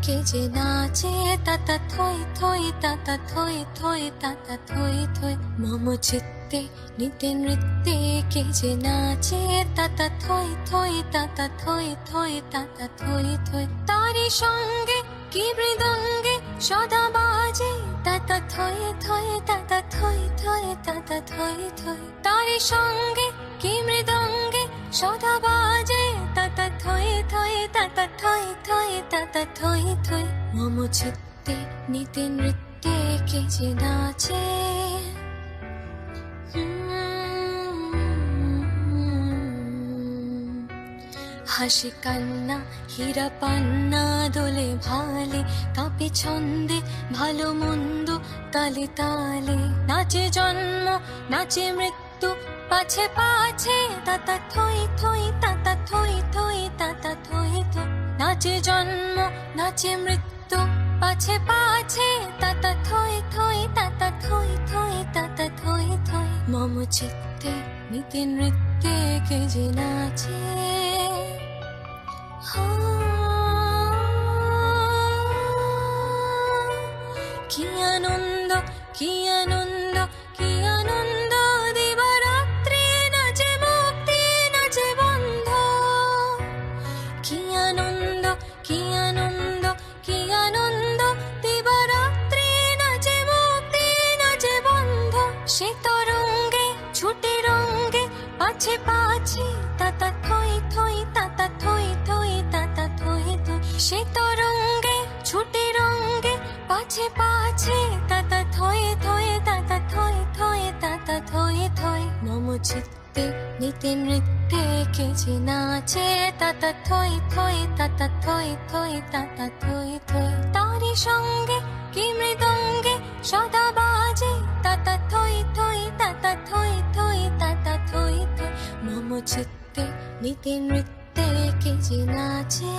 কে যে নাচে তাতা থই থই তাতা থই থই তাতা থই থই মম চিত্তে নিতে নৃত্যে কে যে নাচে তাতা থই থই তাতা থই থই তাতা থই থই তারি সঙ্গে কি মৃদঙ্গে সদা বাজে তাতা থই থই তাতা থই থই তাতা থই থই তারি সঙ্গে কি মৃদঙ্গে সদা বাজে তাতা থই থই তাতা থই থই তাতা থই থই মম চিত্তে নিতে নৃত্যে কে যে নাচে হাসি কান্না হীরা পান্না দোলে ভালে কাঁপে ছন্দে ভালো মন্দ তালে তালে নাচে জন্ম নাচে মৃত্যু পাছে পাছে তাতা থই থই তাতা থই থই তাতা থই থই নাচে জন্ম নাচে মৃত্যু পাছে পাছে তাতা থই থই তাতা থই থই তাতা থই থই মম চিত্তে নিতে নৃত্যে কে যে নাচে কি আনন্দ কি আনন্দ কি আনন্দ দিবারাত্রি নাচে মুক্তি নাচে বন্ধ কি আনন্দ কি আনন্দ কি আনন্দ দিবারাত্রি নাচে মুক্তি নাচে বন্ধ সে তরঙ্গে ছুটে রঙ্গে পাছে পাছে তাতা থই থই তাতা থই থই তাতা থই থই সে তরঙ্গে ছুটে রঙ্গে পাছে পাছে তাতা থই থই তাতা থই থই তাতা থই থই মম চিত্তে নিতে নৃত্যে কে যে নাচে তাতা থই থই তাতা থই থই তাতা থই থই তারি সঙ্গে কি মৃদঙ্গে সদা বাজে তাতা থই থই তাতা থই থই তাতা থই থই মম চিত্তে নিতে নৃত্যে কে যে নাচে